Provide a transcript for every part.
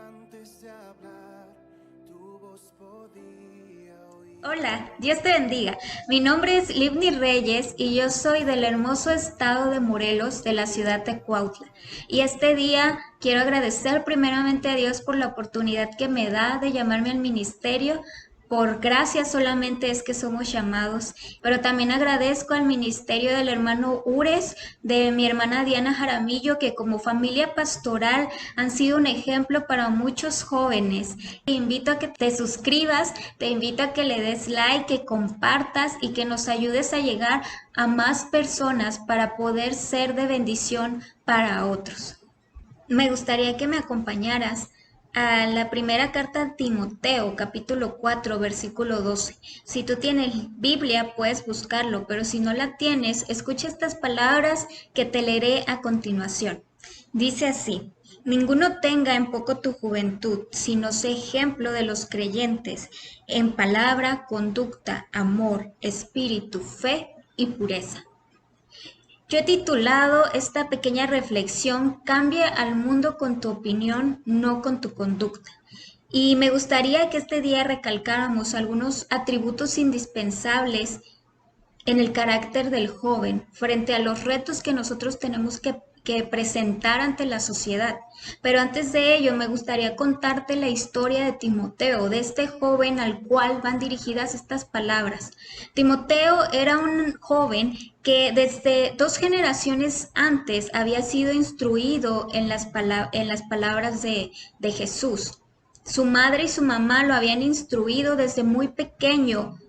antes de hablar, tu voz podía oír. Hola, Dios te bendiga. Mi nombre es Livni Reyes y yo soy del hermoso estado de Morelos, de la ciudad de Cuautla. Y este día quiero agradecer primeramente a Dios por la oportunidad que me da de llamarme al ministerio. Por gracia solamente es que somos llamados, pero también agradezco al ministerio del hermano Ures, de mi hermana Diana Jaramillo, que como familia pastoral han sido un ejemplo para muchos jóvenes. Te invito a que te suscribas, te invito a que le des like, que compartas y que nos ayudes a llegar a más personas para poder ser de bendición para otros. Me gustaría que me acompañaras a la primera carta a Timoteo, capítulo 4, versículo 12. Si tú tienes Biblia, puedes buscarlo, pero si no la tienes, escucha estas palabras que te leeré a continuación. Dice así: ninguno tenga en poco tu juventud, sino sé ejemplo de los creyentes en palabra, conducta, amor, espíritu, fe y pureza. Yo he titulado esta pequeña reflexión "Cambia al mundo con tu opinión, no con tu conducta". Y me gustaría que este día recalcáramos algunos atributos indispensables en el carácter del joven frente a los retos que nosotros tenemos que presentar ante la sociedad. Pero antes de ello, me gustaría contarte la historia de Timoteo, de este joven al cual van dirigidas estas palabras. Timoteo era un joven que desde 2 generaciones antes había sido instruido en las palabras de Jesús. Su madre y su mamá lo habían instruido desde muy pequeño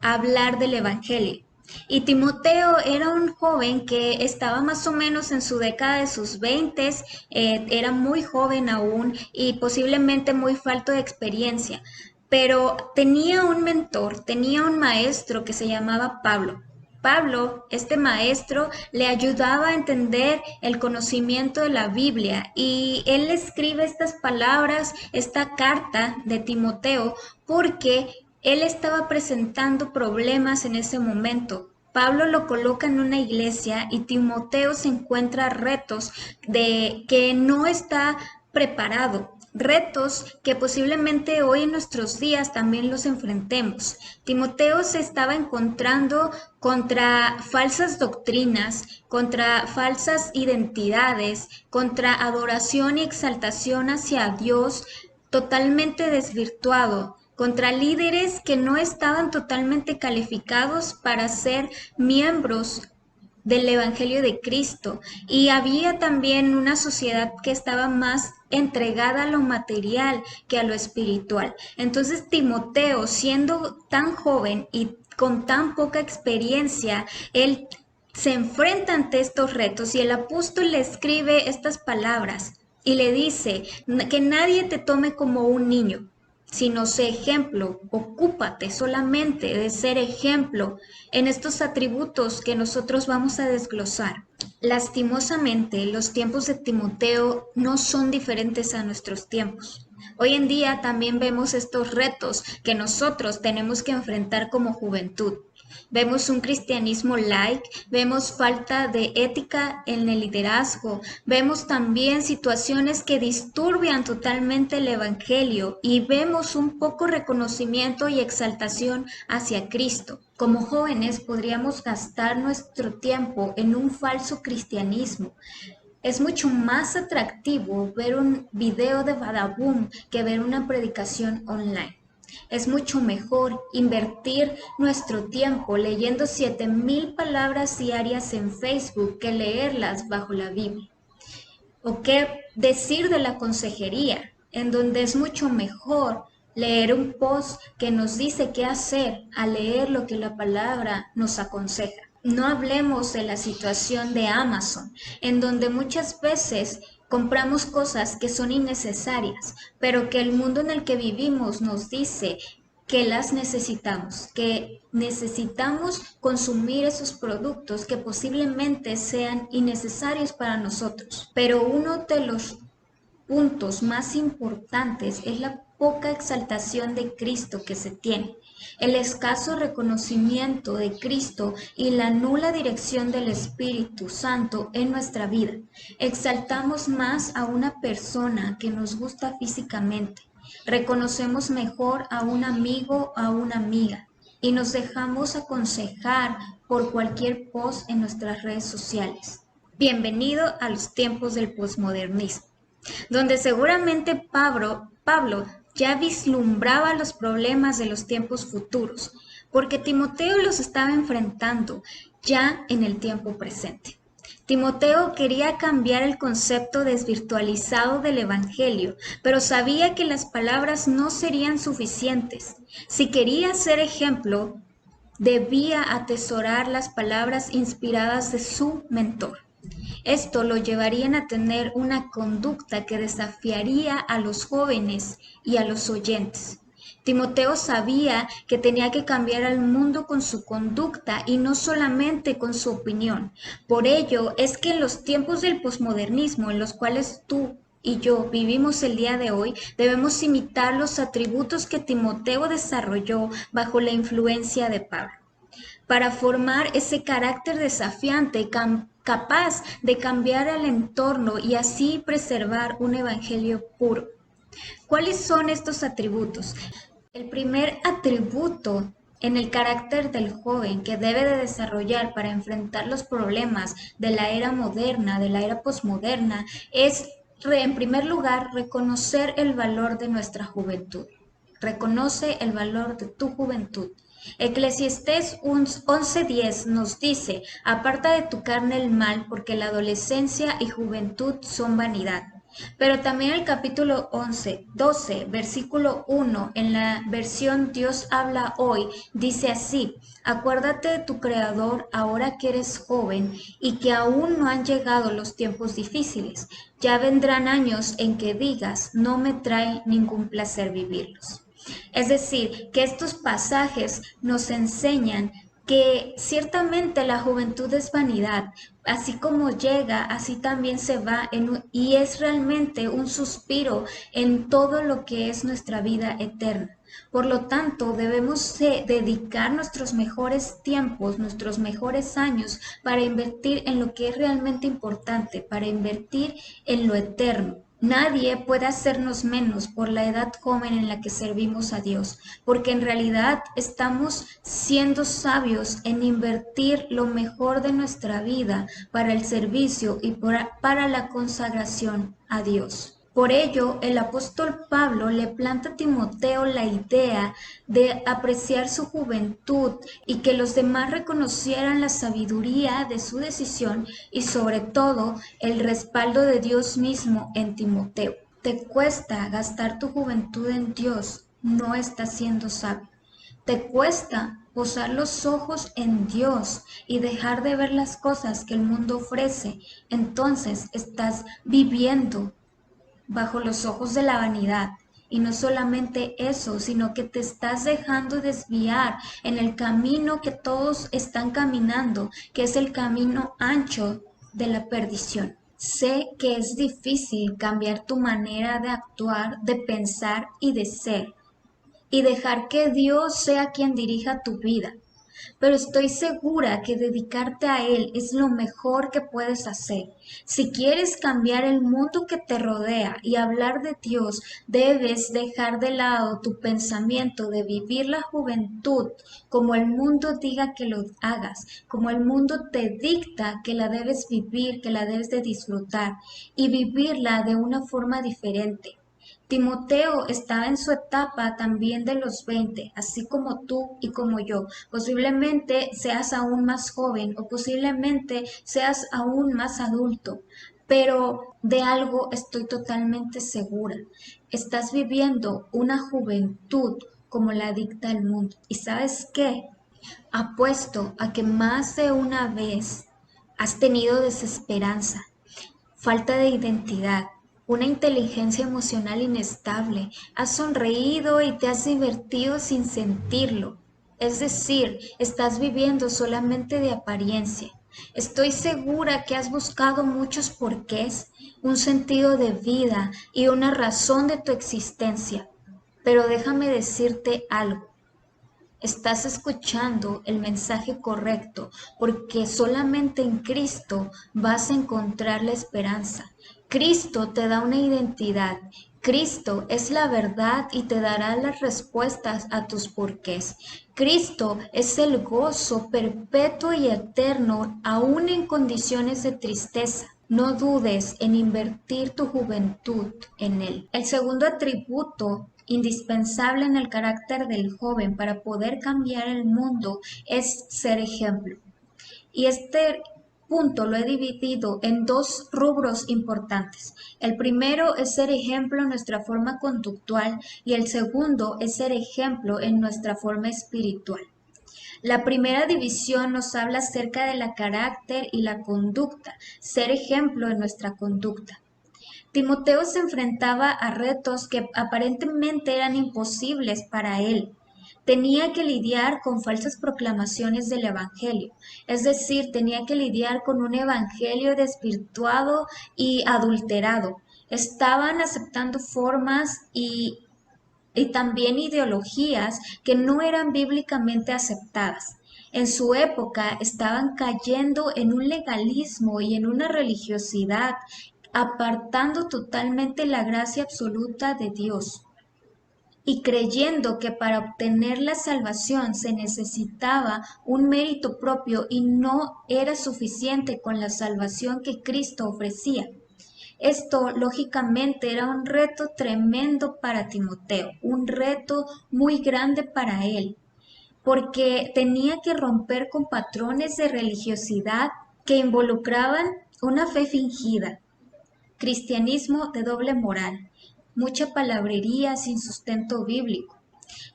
a hablar del Evangelio. Y Timoteo era un joven que estaba más o menos en su década de sus veintes, era muy joven aún y posiblemente muy falto de experiencia, pero tenía un mentor, tenía un maestro que se llamaba Pablo. Pablo, este maestro, le ayudaba a entender el conocimiento de la Biblia y él le escribe estas palabras, esta carta de Timoteo, porque él estaba presentando problemas en ese momento. Pablo lo coloca en una iglesia y Timoteo se encuentra retos de que no está preparado, retos que posiblemente hoy en nuestros días también los enfrentemos. Timoteo se estaba encontrando contra falsas doctrinas, contra falsas identidades, contra adoración y exaltación hacia Dios totalmente desvirtuado, contra líderes que no estaban totalmente calificados para ser miembros del Evangelio de Cristo. Y había también una sociedad que estaba más entregada a lo material que a lo espiritual. Entonces Timoteo, siendo tan joven y con tan poca experiencia, él se enfrenta ante estos retos y el apóstol le escribe estas palabras y le dice que nadie te tome como un niño, sino sé ejemplo, ocúpate solamente de ser ejemplo en estos atributos que nosotros vamos a desglosar. Lastimosamente, los tiempos de Timoteo no son diferentes a nuestros tiempos. Hoy en día también vemos estos retos que nosotros tenemos que enfrentar como juventud. Vemos un cristianismo light, vemos falta de ética en el liderazgo, vemos también situaciones que disturbian totalmente el evangelio y vemos un poco reconocimiento y exaltación hacia Cristo. Como jóvenes podríamos gastar nuestro tiempo en un falso cristianismo. Es mucho más atractivo ver un video de Badaboom que ver una predicación online. Es mucho mejor invertir nuestro tiempo leyendo 7,000 palabras diarias en Facebook que leerlas bajo la Biblia. ¿O qué decir de la consejería, en donde es mucho mejor leer un post que nos dice qué hacer a leer lo que la palabra nos aconseja? No hablemos de la situación de Amazon, en donde muchas veces compramos cosas que son innecesarias, pero que el mundo en el que vivimos nos dice que las necesitamos, que necesitamos consumir esos productos que posiblemente sean innecesarios para nosotros. Pero uno de los puntos más importantes es la poca exaltación de Cristo que se tiene. el escaso reconocimiento de Cristo y la nula dirección del Espíritu Santo en nuestra vida. Exaltamos más a una persona que nos gusta físicamente. Reconocemos mejor a un amigo o a una amiga y nos dejamos aconsejar por cualquier post en nuestras redes sociales. Bienvenido a los tiempos del posmodernismo, donde seguramente Pablo ya vislumbraba los problemas de los tiempos futuros, porque Timoteo los estaba enfrentando ya en el tiempo presente. Timoteo quería cambiar el concepto desvirtualizado del Evangelio, pero sabía que las palabras no serían suficientes. Si quería ser ejemplo, debía atesorar las palabras inspiradas de su mentor. Esto lo llevaría a tener una conducta que desafiaría a los jóvenes y a los oyentes. Timoteo sabía que tenía que cambiar al mundo con su conducta y no solamente con su opinión. Por ello es que en los tiempos del posmodernismo en los cuales tú y yo vivimos el día de hoy, debemos imitar los atributos que Timoteo desarrolló bajo la influencia de Pablo, para formar ese carácter desafiante, capaz de cambiar el entorno y así preservar un evangelio puro. ¿Cuáles son estos atributos? El primer atributo en el carácter del joven que debe de desarrollar para enfrentar los problemas de la era moderna, de la era posmoderna, es, en primer lugar, reconocer el valor de nuestra juventud. Reconoce el valor de tu juventud. Eclesiastés 11:10 nos dice: aparta de tu carne el mal, porque la adolescencia y juventud son vanidad. Pero también el capítulo 12, versículo 1, en la versión Dios habla hoy, dice así: acuérdate de tu Creador ahora que eres joven y que aún no han llegado los tiempos difíciles. Ya vendrán años en que digas: no me trae ningún placer vivirlos. Es decir, que estos pasajes nos enseñan que ciertamente la juventud es vanidad, así como llega, así también se va, y es realmente un suspiro en todo lo que es nuestra vida eterna. Por lo tanto, debemos dedicar nuestros mejores tiempos, nuestros mejores años para invertir en lo que es realmente importante, para invertir en lo eterno. Nadie puede hacernos menos por la edad joven en la que servimos a Dios, porque en realidad estamos siendo sabios en invertir lo mejor de nuestra vida para el servicio y para la consagración a Dios. Por ello, el apóstol Pablo le planta a Timoteo la idea de apreciar su juventud y que los demás reconocieran la sabiduría de su decisión y sobre todo el respaldo de Dios mismo en Timoteo. ¿Te cuesta gastar tu juventud en Dios? No estás siendo sabio. ¿Te cuesta posar los ojos en Dios y dejar de ver las cosas que el mundo ofrece? Entonces estás viviendo bajo los ojos de la vanidad. Y no solamente eso, sino que te estás dejando desviar en el camino que todos están caminando, que es el camino ancho de la perdición. Sé que es difícil cambiar tu manera de actuar, de pensar y de ser, y dejar que Dios sea quien dirija tu vida. Pero estoy segura que dedicarte a Él es lo mejor que puedes hacer. Si quieres cambiar el mundo que te rodea y hablar de Dios, debes dejar de lado tu pensamiento de vivir la juventud como el mundo diga que lo hagas, como el mundo te dicta que la debes vivir, que la debes de disfrutar, y vivirla de una forma diferente. Timoteo estaba en su etapa también de los 20, así como tú y como yo. Posiblemente seas aún más joven o posiblemente seas aún más adulto, pero de algo estoy totalmente segura. Estás viviendo una juventud como la dicta el mundo. ¿Y sabes qué? Apuesto a que más de una vez has tenido desesperanza, falta de identidad, una inteligencia emocional inestable. Has sonreído y te has divertido sin sentirlo. Es decir, estás viviendo solamente de apariencia. Estoy segura que has buscado muchos porqués, un sentido de vida y una razón de tu existencia. Pero déjame decirte algo. Estás escuchando el mensaje correcto, porque solamente en Cristo vas a encontrar la esperanza. Cristo te da una identidad. Cristo es la verdad y te dará las respuestas a tus porqués. Cristo es el gozo perpetuo y eterno, aún en condiciones de tristeza. No dudes en invertir tu juventud en Él. El segundo atributo indispensable en el carácter del joven para poder cambiar el mundo es ser ejemplo. Y este punto lo he dividido en dos rubros importantes. El primero es ser ejemplo en nuestra forma conductual y el segundo es ser ejemplo en nuestra forma espiritual. La primera división nos habla acerca de la carácter y la conducta, ser ejemplo en nuestra conducta. Timoteo se enfrentaba a retos que aparentemente eran imposibles para él. Tenía que lidiar con falsas proclamaciones del Evangelio, es decir, tenía que lidiar con un Evangelio desvirtuado y adulterado. Estaban aceptando formas y también ideologías que no eran bíblicamente aceptadas. En su época estaban cayendo en un legalismo y en una religiosidad, apartando totalmente la gracia absoluta de Dios y creyendo que para obtener la salvación se necesitaba un mérito propio y no era suficiente con la salvación que Cristo ofrecía. Esto, lógicamente, era un reto tremendo para Timoteo, un reto muy grande para él, porque tenía que romper con patrones de religiosidad que involucraban una fe fingida, cristianismo de doble moral, mucha palabrería sin sustento bíblico.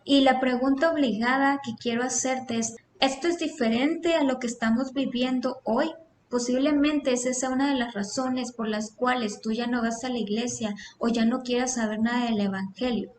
Y la pregunta obligada que quiero hacerte es, ¿esto es diferente a lo que estamos viviendo hoy? Posiblemente esa sea una de las razones por las cuales tú ya no vas a la iglesia o ya no quieras saber nada del Evangelio.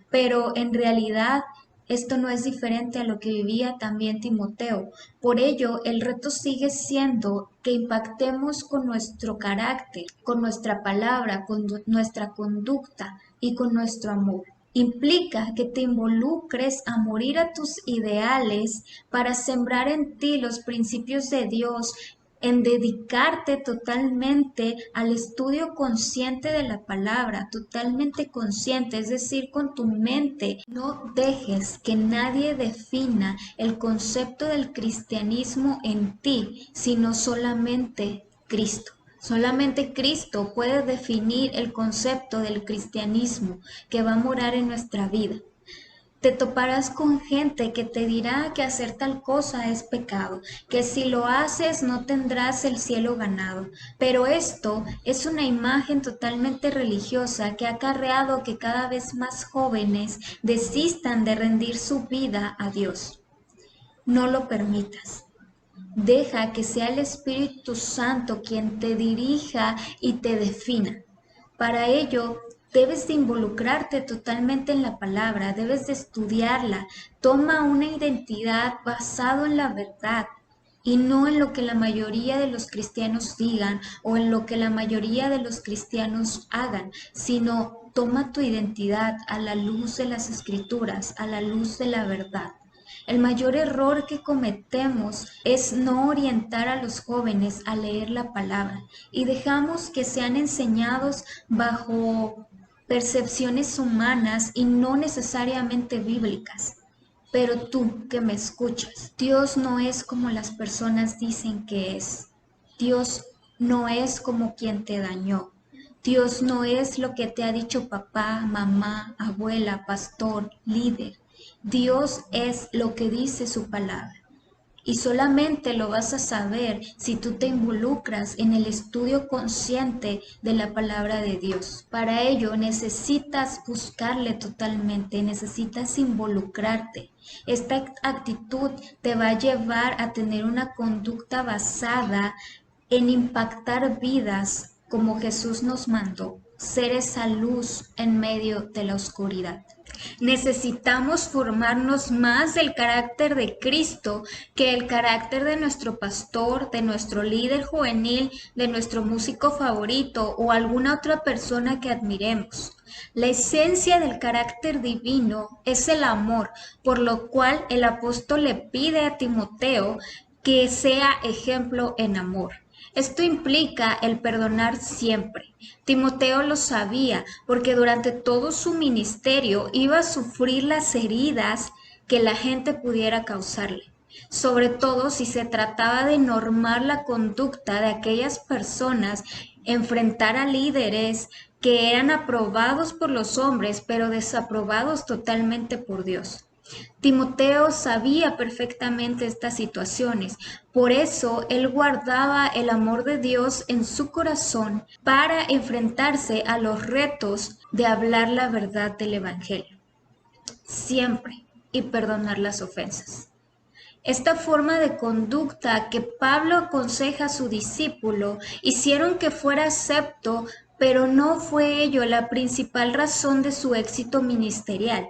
Pero en realidad esto no es diferente a lo que vivía también Timoteo. Por ello, el reto sigue siendo que impactemos con nuestro carácter, con nuestra palabra, con nuestra conducta y con nuestro amor. Implica que te involucres a morir a tus ideales para sembrar en ti los principios de Dios, en dedicarte totalmente al estudio consciente de la palabra, totalmente consciente, es decir, con tu mente. No dejes que nadie defina el concepto del cristianismo en ti, sino solamente Cristo. Solamente Cristo puede definir el concepto del cristianismo que va a morar en nuestra vida. Te toparás con gente que te dirá que hacer tal cosa es pecado, que si lo haces no tendrás el cielo ganado. Pero esto es una imagen totalmente religiosa que ha acarreado que cada vez más jóvenes desistan de rendir su vida a Dios. No lo permitas. Deja que sea el Espíritu Santo quien te dirija y te defina. Para ello, debes de involucrarte totalmente en la palabra, debes de estudiarla. Toma una identidad basado en la verdad y no en lo que la mayoría de los cristianos digan o en lo que la mayoría de los cristianos hagan, sino toma tu identidad a la luz de las Escrituras, a la luz de la verdad. El mayor error que cometemos es no orientar a los jóvenes a leer la palabra y dejamos que sean enseñados bajo percepciones humanas y no necesariamente bíblicas. Pero tú que me escuchas, Dios no es como las personas dicen que es. Dios no es como quien te dañó. Dios no es lo que te ha dicho papá, mamá, abuela, pastor, líder. Dios es lo que dice su palabra. Y solamente lo vas a saber si tú te involucras en el estudio consciente de la palabra de Dios. Para ello necesitas buscarle totalmente, necesitas involucrarte. Esta actitud te va a llevar a tener una conducta basada en impactar vidas como Jesús nos mandó. ser esa luz en medio de la oscuridad. Necesitamos formarnos más del carácter de Cristo que el carácter de nuestro pastor, de nuestro líder juvenil, de nuestro músico favorito o alguna otra persona que admiremos. La esencia del carácter divino es el amor, por lo cual el apóstol le pide a Timoteo que sea ejemplo en amor. Esto implica el perdonar siempre. Timoteo lo sabía porque durante todo su ministerio iba a sufrir las heridas que la gente pudiera causarle, sobre todo si se trataba de normar la conducta de aquellas personas, enfrentar a líderes que eran aprobados por los hombres, pero desaprobados totalmente por Dios. Timoteo sabía perfectamente estas situaciones, por eso él guardaba el amor de Dios en su corazón para enfrentarse a los retos de hablar la verdad del Evangelio, siempre, y perdonar las ofensas. Esta forma de conducta que Pablo aconseja a su discípulo hicieron que fuera acepto, pero no fue ello la principal razón de su éxito ministerial.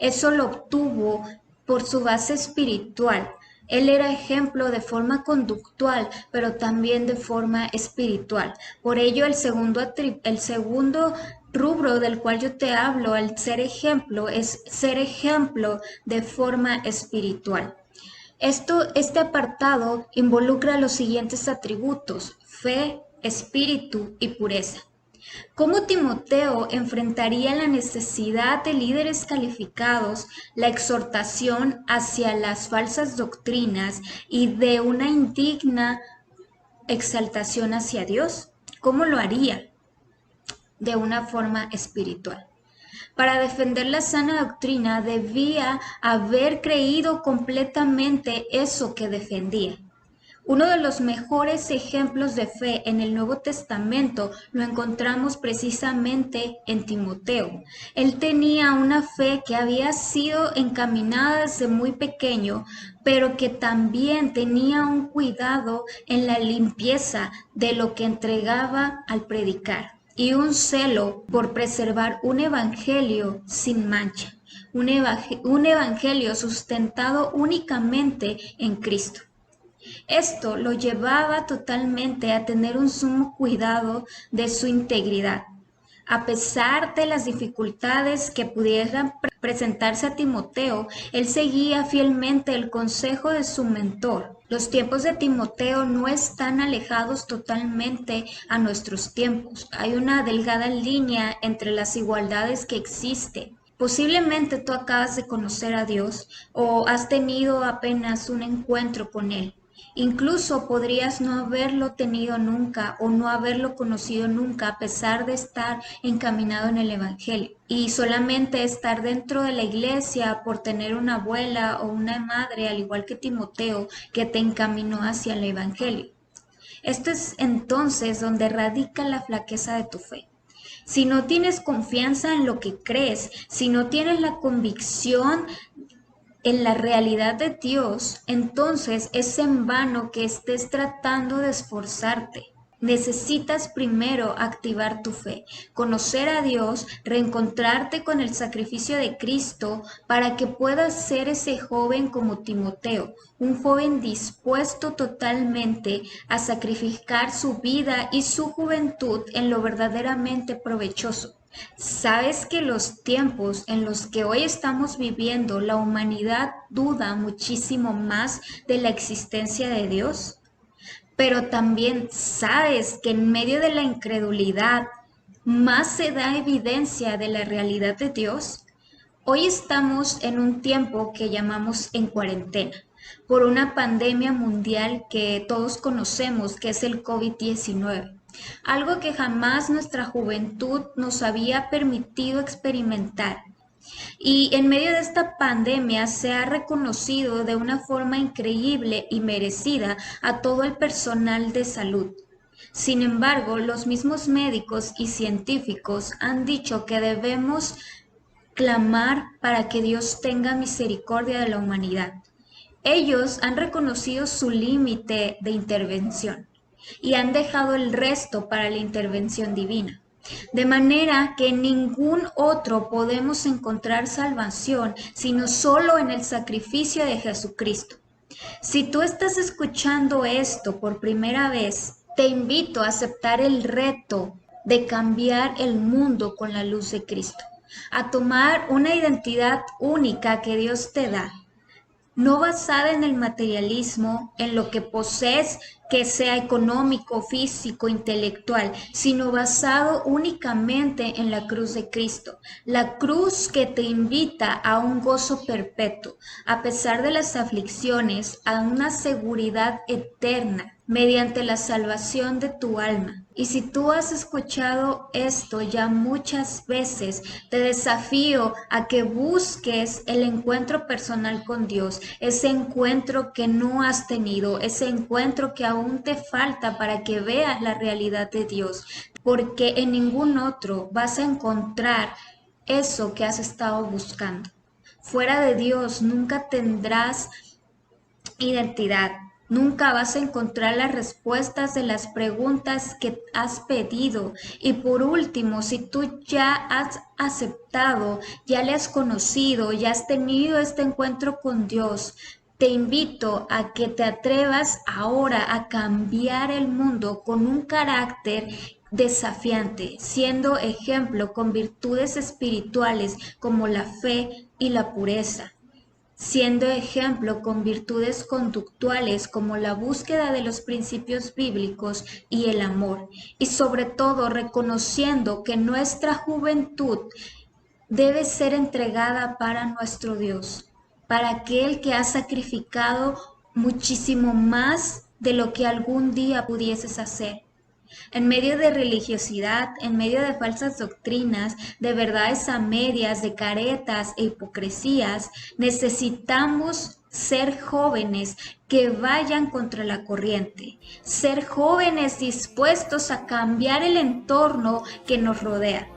Eso lo obtuvo por su base espiritual. Él era ejemplo de forma conductual, pero también de forma espiritual. Por ello, el segundo rubro del cual yo te hablo, al ser ejemplo, es ser ejemplo de forma espiritual. Este apartado involucra los siguientes atributos: fe, espíritu y pureza. ¿Cómo Timoteo enfrentaría la necesidad de líderes calificados, la exhortación hacia las falsas doctrinas y de una indigna exaltación hacia Dios? ¿Cómo lo haría? De una forma espiritual. Para defender la sana doctrina debía haber creído completamente eso que defendía. Uno de los mejores ejemplos de fe en el Nuevo Testamento lo encontramos precisamente en Timoteo. Él tenía una fe que había sido encaminada desde muy pequeño, pero que también tenía un cuidado en la limpieza de lo que entregaba al predicar y un celo por preservar un evangelio sin mancha, un evangelio sustentado únicamente en Cristo. Esto lo llevaba totalmente a tener un sumo cuidado de su integridad. A pesar de las dificultades que pudieran presentarse a Timoteo, él seguía fielmente el consejo de su mentor. Los tiempos de Timoteo no están alejados totalmente a nuestros tiempos. Hay una delgada línea entre las igualdades que existen. Posiblemente tú acabas de conocer a Dios o has tenido apenas un encuentro con Él. Incluso podrías no haberlo tenido nunca o no haberlo conocido nunca a pesar de estar encaminado en el Evangelio y solamente estar dentro de la iglesia por tener una abuela o una madre, al igual que Timoteo, que te encaminó hacia el Evangelio. Esto es entonces donde radica la flaqueza de tu fe. Si no tienes confianza en lo que crees, si no tienes la convicción en la realidad de Dios, entonces es en vano que estés tratando de esforzarte. Necesitas primero activar tu fe, conocer a Dios, reencontrarte con el sacrificio de Cristo para que puedas ser ese joven como Timoteo, un joven dispuesto totalmente a sacrificar su vida y su juventud en lo verdaderamente provechoso. ¿Sabes que los tiempos en los que hoy estamos viviendo, la humanidad duda muchísimo más de la existencia de Dios? Pero también sabes que en medio de la incredulidad más se da evidencia de la realidad de Dios. Hoy estamos en un tiempo que llamamos en cuarentena por una pandemia mundial que todos conocemos, que es el COVID-19. Algo que jamás nuestra juventud nos había permitido experimentar. Y en medio de esta pandemia se ha reconocido de una forma increíble y merecida a todo el personal de salud. Sin embargo, los mismos médicos y científicos han dicho que debemos clamar para que Dios tenga misericordia de la humanidad. Ellos han reconocido su límite de intervención y han dejado el resto para la intervención divina. De manera que en ningún otro podemos encontrar salvación, sino solo en el sacrificio de Jesucristo. Si tú estás escuchando esto por primera vez, te invito a aceptar el reto de cambiar el mundo con la luz de Cristo, a tomar una identidad única que Dios te da, no basada en el materialismo, en lo que posees, que sea económico, físico, intelectual, sino basado únicamente en la cruz de Cristo, la cruz que te invita a un gozo perpetuo, a pesar de las aflicciones, a una seguridad eterna mediante la salvación de tu alma. Y si tú has escuchado esto ya muchas veces, te desafío a que busques el encuentro personal con Dios, ese encuentro que no has tenido, ese encuentro que aún te falta para que veas la realidad de Dios, porque en ningún otro vas a encontrar eso que has estado buscando. Fuera de Dios nunca tendrás identidad. Nunca vas a encontrar las respuestas de las preguntas que has pedido. Y por último, si tú ya has aceptado, ya le has conocido, ya has tenido este encuentro con Dios, te invito a que te atrevas ahora a cambiar el mundo con un carácter desafiante, siendo ejemplo con virtudes espirituales como la fe y la pureza, siendo ejemplo con virtudes conductuales como la búsqueda de los principios bíblicos y el amor, y sobre todo reconociendo que nuestra juventud debe ser entregada para nuestro Dios, para aquel que ha sacrificado muchísimo más de lo que algún día pudieses hacer. En medio de religiosidad, en medio de falsas doctrinas, de verdades a medias, de caretas e hipocresías, necesitamos ser jóvenes que vayan contra la corriente, ser jóvenes dispuestos a cambiar el entorno que nos rodea,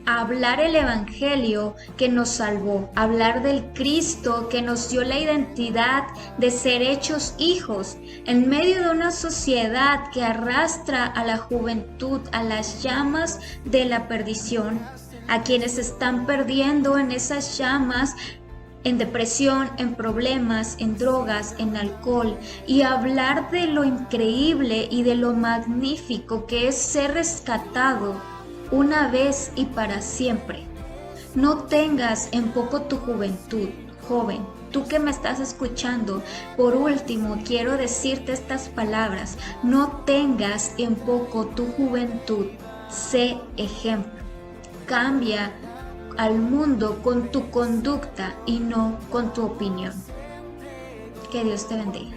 a hablar el evangelio que nos salvó, hablar del Cristo que nos dio la identidad de ser hechos hijos en medio de una sociedad que arrastra a la juventud a las llamas de la perdición, a quienes están perdiendo en esas llamas, en depresión, en problemas, en drogas, en alcohol, y hablar de lo increíble y de lo magnífico que es ser rescatado una vez y para siempre. No tengas en poco tu juventud, joven. Tú que me estás escuchando, por último quiero decirte estas palabras: no tengas en poco tu juventud, sé ejemplo. Cambia al mundo con tu conducta y no con tu opinión. Que Dios te bendiga.